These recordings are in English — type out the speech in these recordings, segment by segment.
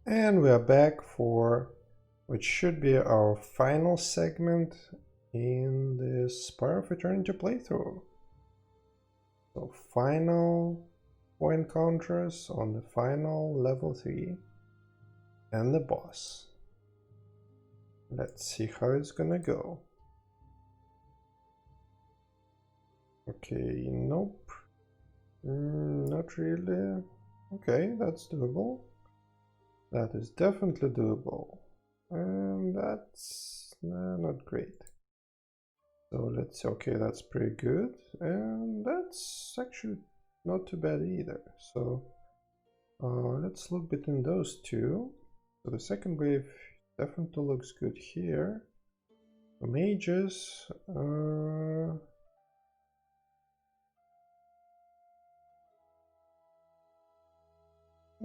And we are back for what should be our final segment in this Spire of Eternity playthrough. So final 4 encounters on the final level 3 and the boss. Let's see how it's gonna go. Okay, nope. Not really. Okay, that's doable. That is definitely doable. And that's not great. So let's see, okay, that's pretty good. And that's actually not too bad either. So let's look between those two. So the second wave definitely looks good here. The mages,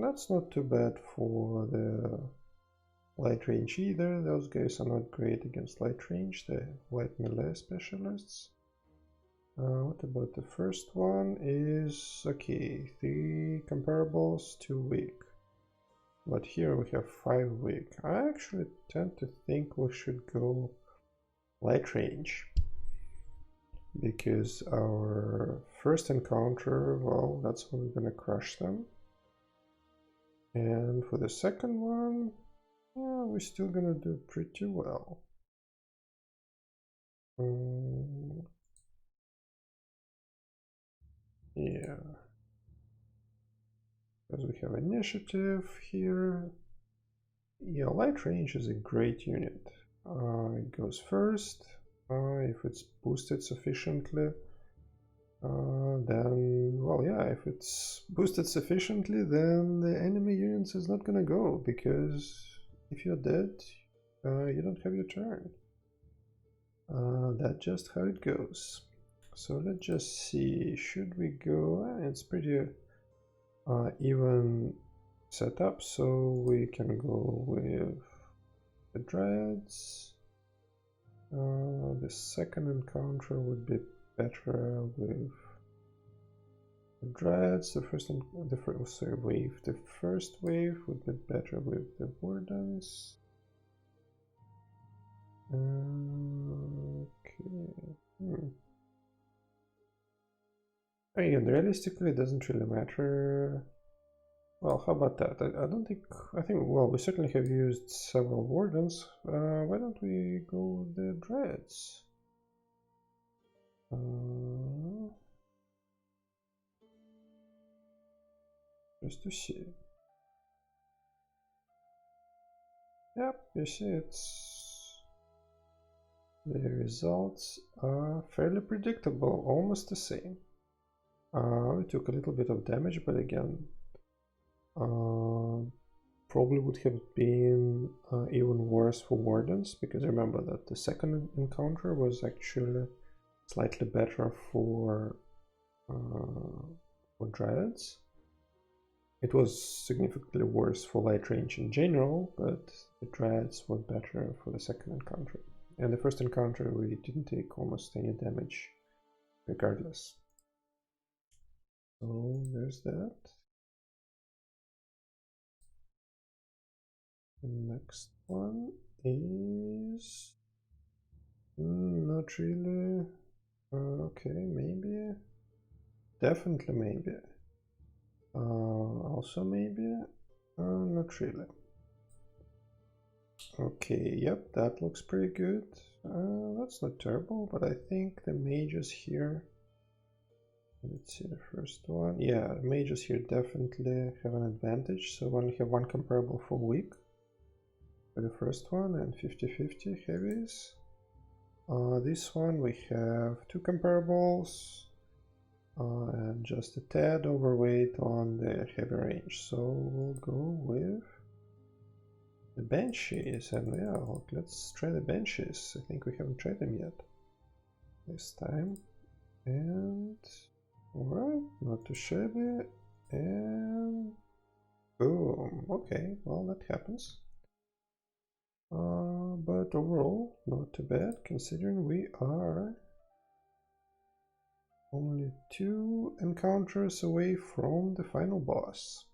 that's not too bad for the light range either. Those guys are not great against light range, the light melee specialists. What about the first one? Is okay, 3 comparables, 2 weak. But here we have 5 weak. I actually tend to think we should go light range, because our first encounter, well, that's when we're gonna crush them. And for the second one, yeah, we're still gonna do pretty well. Yeah, because we have initiative here. Yeah, light range is a great unit. It goes first. If it's boosted sufficiently, then, well, yeah, if it's boosted sufficiently, then the enemy units is not gonna go, because if you're dead, you don't have your turn. That's just how it goes. So let's just see, should we go? It's pretty even setup, so we can go with the Dreads. The second encounter would be better with the Dreads. The first wave. The first wave would be better with the Wardens. Okay. Again, realistically, it doesn't really matter. Well, how about that? I think, well, we certainly have used several Wardens. Why don't we go with the Dreads? Just to see. Yep, you see, the results are fairly predictable, almost the same. We took a little bit of damage, but again, probably would have been even worse for Wardens, because remember that the second encounter was actually slightly better for Dreads. It was significantly worse for light range in general, but the Dreads were better for the second encounter. And the first encounter we didn't take almost any damage regardless. So there's that. The next one is not really. Okay, maybe. Definitely maybe. Also maybe. Not really. Okay, yep, that looks pretty good. That's not terrible, but I think the mages here. Let's see the first one. Yeah, mages here definitely have an advantage. So we only have 1 comparable for weak for the first one, and 50-50 heavies. This one we have 2 comparables and just a tad overweight on the heavy range. So we'll go with the Banshees, and yeah, let's try the Banshees. I think we haven't tried them yet this time. And alright, not too shabby, and boom. Okay, well, that happens. But overall, not too bad, considering we are only 2 encounters away from the final boss.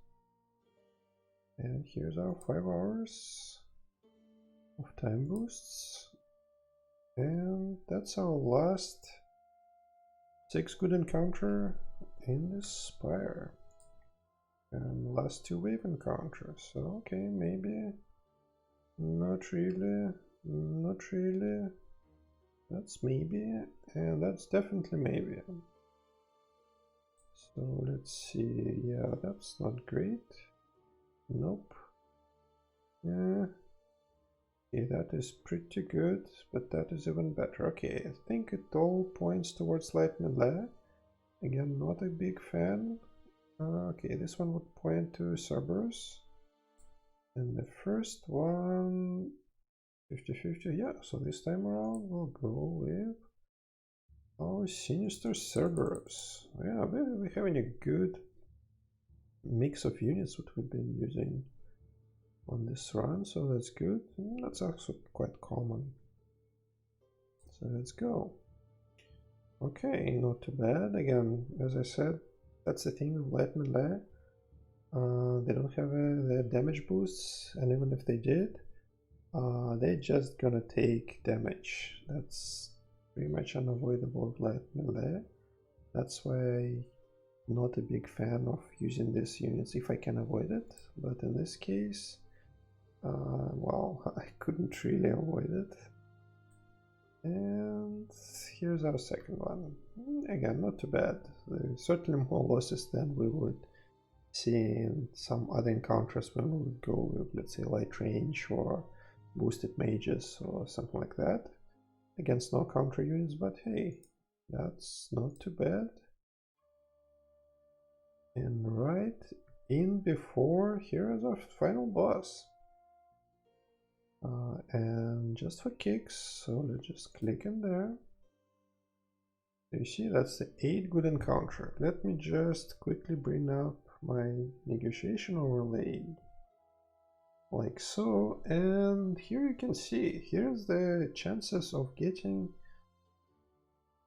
And here's our 5 hours of time boosts. And that's our last 6 good encounter in this Spire. And last 2 wave encounters. So okay, maybe not really, not really. That's maybe, and that's definitely maybe. So let's see. Yeah, that's not great. Nope. Yeah. Okay, that is pretty good, but that is even better. Okay, I think it all points towards light melee. Again, not a big fan. Okay, this one would point to Cerberus. And the first one, 50-50, yeah, so this time around we'll go with our Sinister Cerberus. Yeah, we're having a good mix of units that we've been using on this run, so that's good. That's also quite common. So let's go. Okay, not too bad. Again, as I said, that's the thing with light melee. They don't have the damage boosts, and even if they did, they're just gonna take damage. That's pretty much unavoidable with light melee. That's why I'm not a big fan of using these units if I can avoid it. But in this case, well, I couldn't really avoid it. And here's our second one. Again, not too bad. There's certainly more losses than we would see in some other encounters when we would go with, let's say, light range or boosted mages or something like that against no counter units, but hey, that's not too bad. And right in before, here is our final boss. And just for kicks, so let's just click in there. You see, that's the 8 good encounter. Let me just quickly bring up my negotiation overlay, like so, and here you can see, here's the chances of getting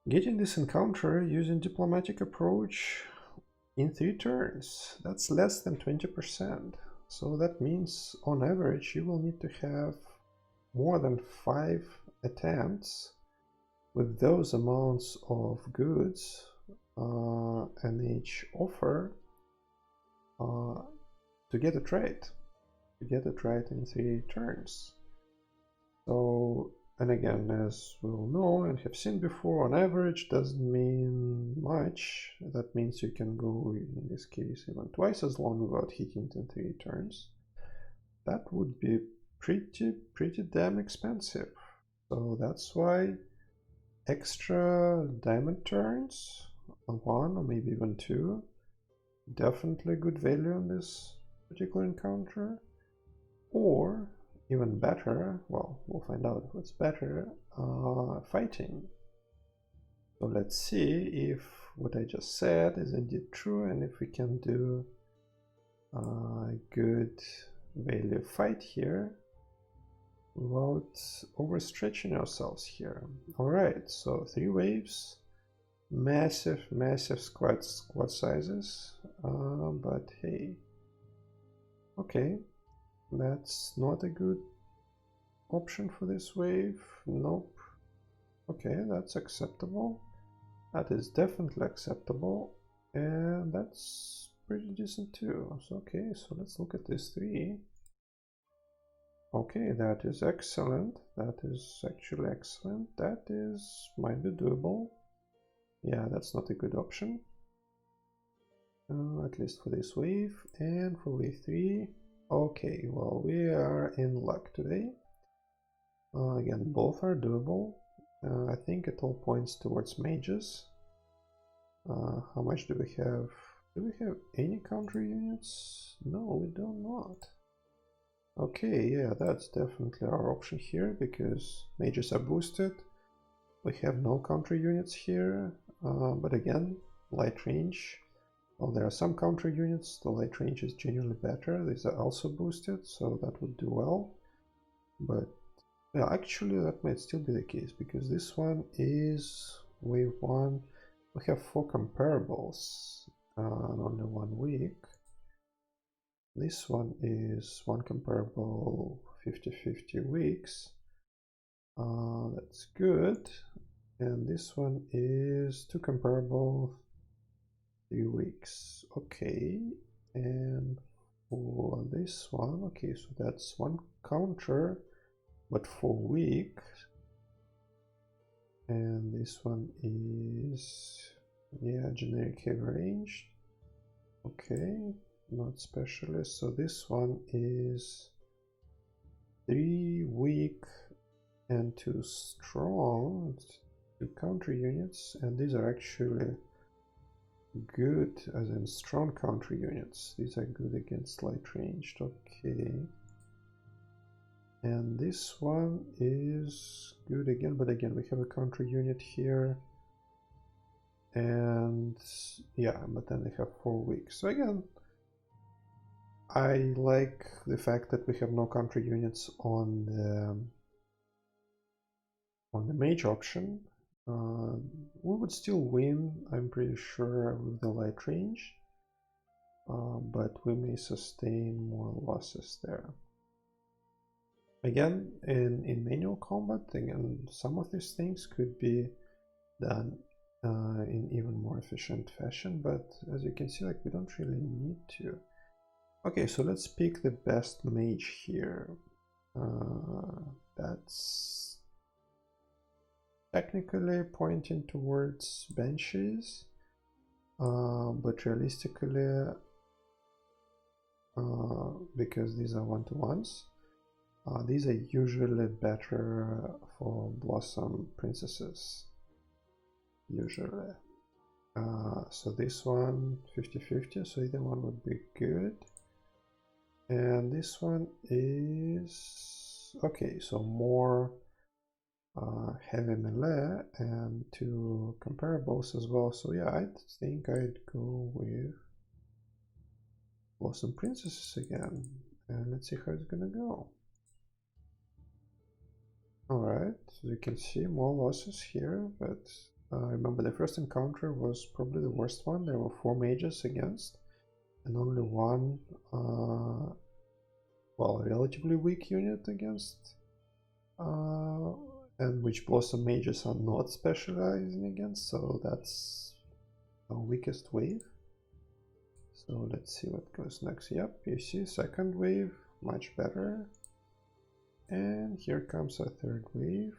this encounter using diplomatic approach in 3 turns. That's less than 20%. So that means on average you will need to have more than 5 attempts with those amounts of goods and each offer to get it right. In 3 turns. So, and again, as we all know and have seen before, on average doesn't mean much. That means you can go, in this case, even twice as long without hitting it in 3 turns. That would be pretty damn expensive. So that's why extra diamond turns, 1 or maybe even 2, definitely good value on this particular encounter. Or even better, well, we'll find out what's better, fighting. So let's see if what I just said is indeed true, and if we can do a good value fight here without overstretching ourselves here. Alright, so 3 waves, massive squad sizes, but hey, okay, that's not a good option for this wave. Nope. Okay, that's acceptable. That is definitely acceptable, and that's pretty decent too. So okay, so let's look at this 3. Okay, that is excellent. That is actually excellent. That is might be doable. Yeah, that's not a good option. At least for this wave. And for wave 3, okay, well, we are in luck today. Again, both are doable. I think it all points towards mages. How much do we have? Do we have any counter units? No, we do not. Okay, yeah, that's definitely our option here, because mages are boosted. We have no counter units here, but again, light range. Well, there are some counter units, the light range is genuinely better. These are also boosted, so that would do well. But yeah, actually that might still be the case, because this one is wave 1. We have 4 comparables and only 1 week. This one is one comparable 50-50 weeks. That's good. And this one is two comparable 3 weeks. Okay. And for this one, okay, so that's one counter, but for weeks. And this one is, yeah, generic heavy range. Okay, not specialist. So this one is 3 weak and 2 strong, 2 counter units, and these are actually good, as in strong counter units. These are good against light ranged. Okay. And this one is good again, but again we have a counter unit here. And yeah, but then they have 4 weeks. So again, I like the fact that we have no counter units on the mage option. We would still win, I'm pretty sure, with the light range, but we may sustain more losses there. Again, in manual combat, again, some of these things could be done in even more efficient fashion, but as you can see, like, we don't really need to. Okay, so let's pick the best mage here. That's technically pointing towards benches, but realistically, because these are one-to-ones, these are usually better for Blossom Princesses, usually. So this one, 50-50, so either one would be good. And this one is, okay, so more heavy melee and 2 comparables as well. So yeah, I think I'd go with Blossom Princesses again. And let's see how it's gonna go. Alright, so you can see more losses here, but remember the first encounter was probably the worst one. There were 4 mages against, and only one, well, relatively weak unit against, and which Blossom mages are not specializing against, so that's our weakest wave. So let's see what goes next. Yep, you see, second wave, much better. And here comes a third wave,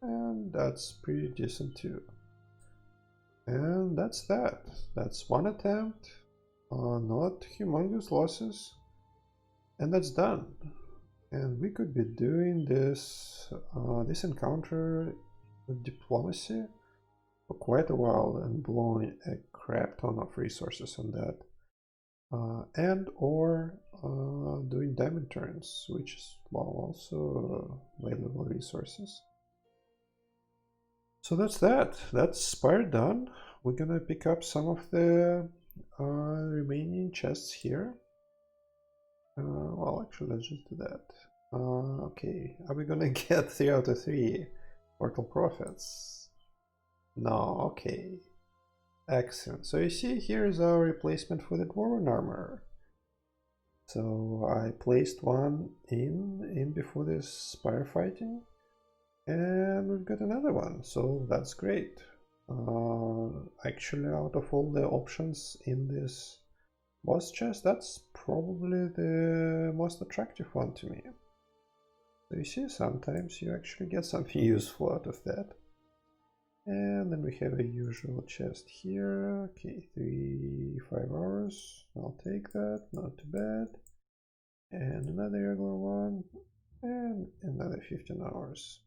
and that's pretty decent too. And that's that. That's one attempt, not humongous losses, and that's done. And we could be doing this this encounter with diplomacy for quite a while and blowing a crap ton of resources on that. And or doing diamond turns, which is, well, also valuable resources. So that's that. That's Spire done. We're gonna pick up some of the remaining chests here. Well, actually, let's just do that. Okay, are we gonna get 3 out of 3 Portal Prophets? No, okay. Excellent. So you see, here is our replacement for the Dwarven armor. So I placed one in before this Spire fighting, and we've got another one, so that's great. Actually, out of all the options in this boss chest, that's probably the most attractive one to me. So you see, sometimes you actually get something useful out of that. And then we have a usual chest here. Okay, 5 hours. I'll take that, not too bad. And another regular one. And another 15 hours.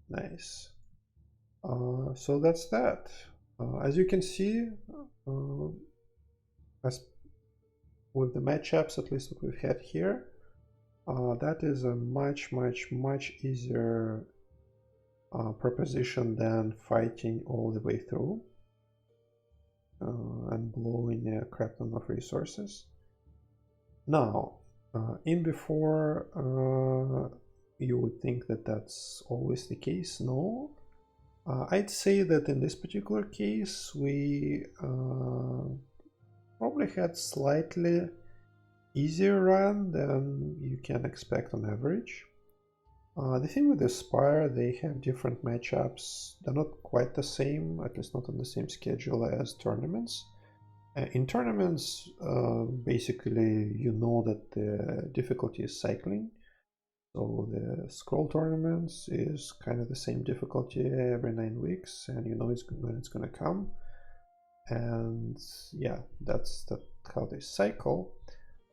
Nice. So that's that. As you can see, as with the matchups, at least what we've had here, that is a much easier proposition than fighting all the way through and blowing a crap ton of resources. Now, in before, you would think that that's always the case. No, I'd say that in this particular case we probably had slightly easier run than you can expect on average. The thing with the Spire, they have different matchups. They're not quite the same, at least not on the same schedule as tournaments. In tournaments, basically, you know that the difficulty is cycling. So the scroll tournaments is kind of the same difficulty every 9 weeks, and you know when it's going to come. And yeah, that's how they cycle.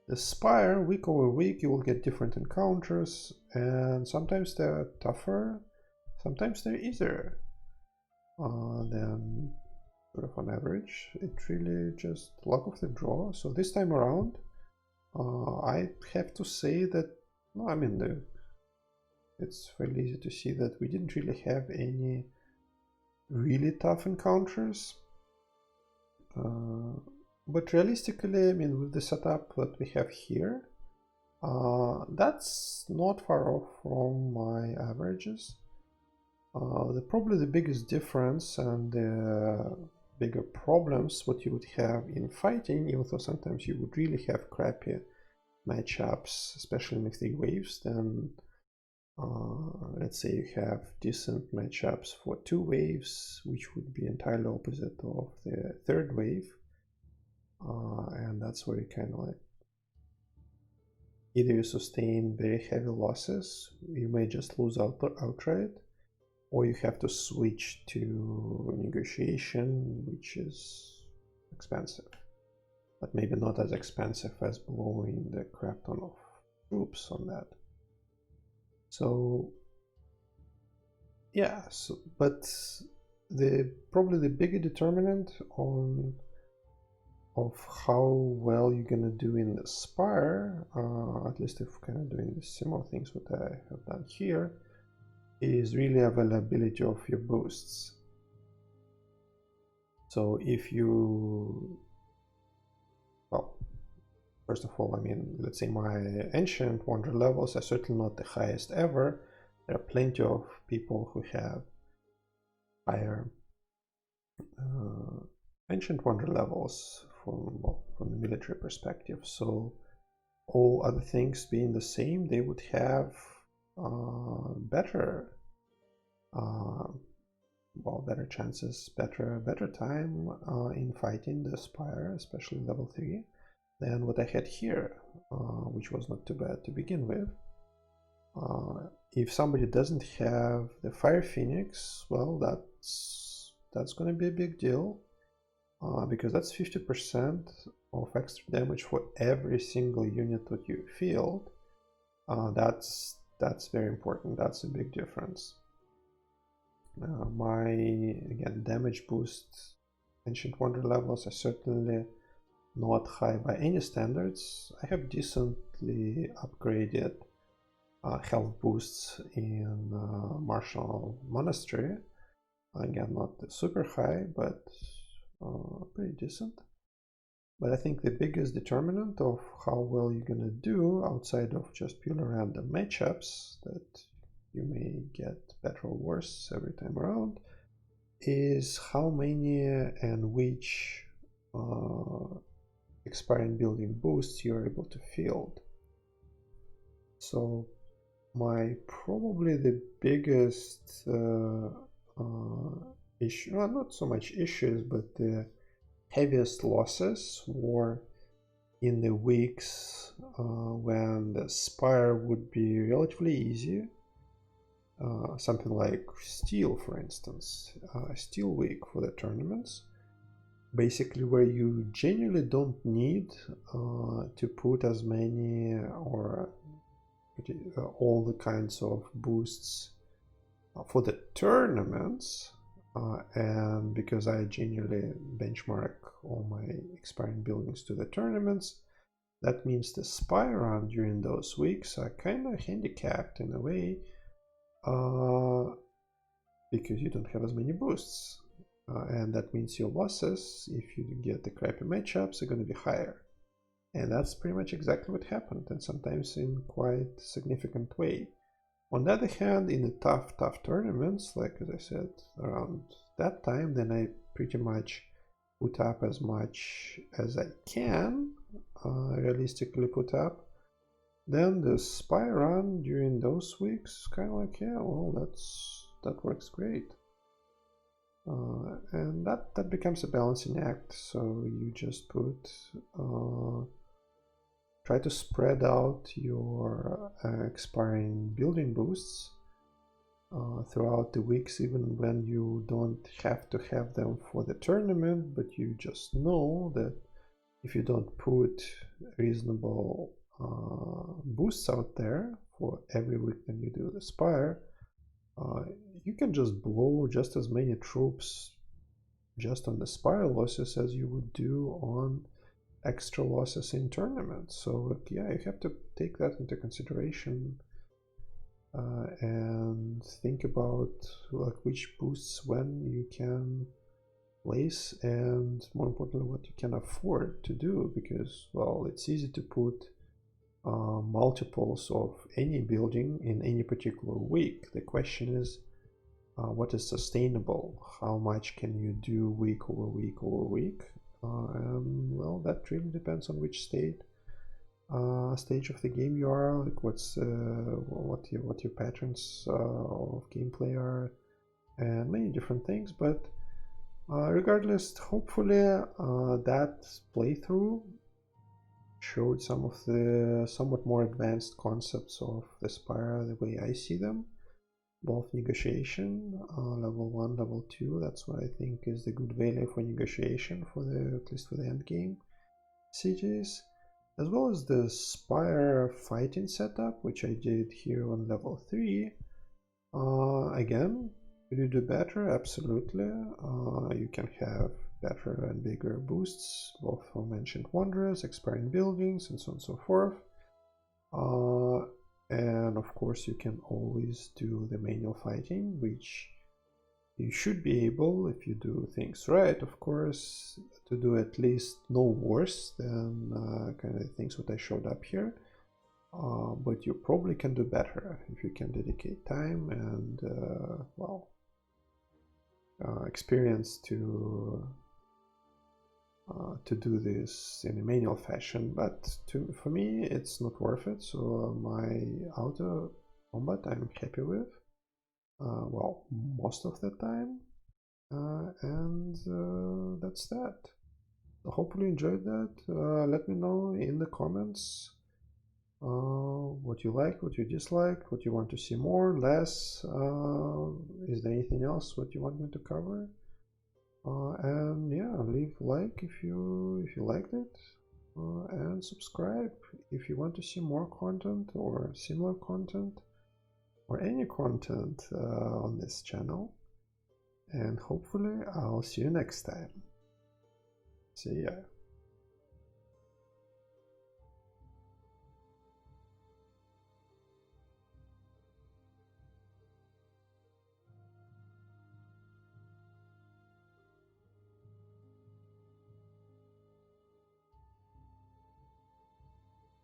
The Spire, week over week, you will get different encounters, and sometimes they're tougher, sometimes they're easier than sort of on average. It's really just luck of the draw. So this time around, I have to say that, no, I mean, it's fairly easy to see that we didn't really have any really tough encounters. But realistically, I mean, with the setup that we have here, that's not far off from my averages. Probably the biggest difference and the bigger problems what you would have in fighting, even though sometimes you would really have crappy matchups, especially in 3 waves, then let's say you have decent matchups for 2 waves, which would be entirely opposite of the 3rd wave. And that's where you kind of like either you sustain very heavy losses, you may just lose outright, or you have to switch to negotiation, which is expensive, but maybe not as expensive as blowing the crap ton of troops on that. So yeah, but probably the bigger determinant of how well you're gonna do in the Spire, at least if kind of doing the similar things what I have done here, is really availability of your boosts. So if you, well, first of all, I mean, let's say my Ancient Wonder levels are certainly not the highest ever. There are plenty of people who have higher Ancient Wonder levels from the military perspective. So all other things being the same, they would have better better chances, better time in fighting the Spire, especially level 3, than what I had here, which was not too bad to begin with. If somebody doesn't have the Fire Phoenix, well, that's going to be a big deal, because that's 50% of extra damage for every single unit that you field. That's very important. That's a big difference. My, again, damage boost Ancient Wonder levels are certainly not high by any standards. I have decently upgraded health boosts in Martial Monastery. Again, not super high, but pretty decent. But I think the biggest determinant of how well you're gonna do, outside of just purely random matchups that you may get better or worse every time around, is how many and which expiring building boosts you're able to field. So probably the biggest issue, well, not so much issues, but the heaviest losses were in the weeks when the Spire would be relatively easy. Something like Steel, for instance, Steel week for the tournaments, basically where you genuinely don't need to put as many or all the kinds of boosts for the tournaments, and because I genuinely benchmark all my expiring buildings to the tournaments, that means the Spire run during those weeks are kind of handicapped in a way, because you don't have as many boosts, and that means your losses, if you get the crappy matchups, are going to be higher. And that's pretty much exactly what happened, and sometimes in quite a significant way. On the other hand, in the tough tournaments, like as I said, around that time, then I pretty much put up as much as I can realistically put up, then the Spire run during those weeks, kind of like, yeah, well, that works great. And that becomes a balancing act. So you just put try to spread out your expiring building boosts throughout the weeks, even when you don't have to have them for the tournament, but you just know that if you don't put reasonable boosts out there for every week when you do the Spire, you can just blow just as many troops just on the Spire losses as you would do on extra losses in tournaments. So yeah, you have to take that into consideration and think about like which boosts when you can place, and more importantly what you can afford to do, because well, it's easy to put multiples of any building in any particular week. The question is what is sustainable, how much can you do week over week over week, and well, that really depends on which stage of the game you are, like what your patterns of gameplay are, and many different things. But regardless, hopefully that playthrough showed some of the somewhat more advanced concepts of the Spire the way I see them, both negotiation, level 1, level 2, that's what I think is the good value for negotiation, for the at least for the end game cities, as well as the Spire fighting setup, which I did here on level 3. Again, could you do better? Absolutely. You can have better and bigger boosts, both from Ancient Wonders, expiring buildings, and so on and so forth. And of course, you can always do the manual fighting, which you should be able, if you do things right, of course, to do at least no worse than kind of things what I showed up here. But you probably can do better if you can dedicate time and well, experience to do this in a manual fashion. But for me, it's not worth it. So my auto combat I'm happy with. Well, most of the time, and that's that. So hopefully you enjoyed that. Let me know in the comments what you like, what you dislike, what you want to see more, less. Is there anything else what you want me to cover? And yeah, leave like if you liked it, and subscribe if you want to see more content or similar content, or any content on this channel. And hopefully I'll see you next time. See ya.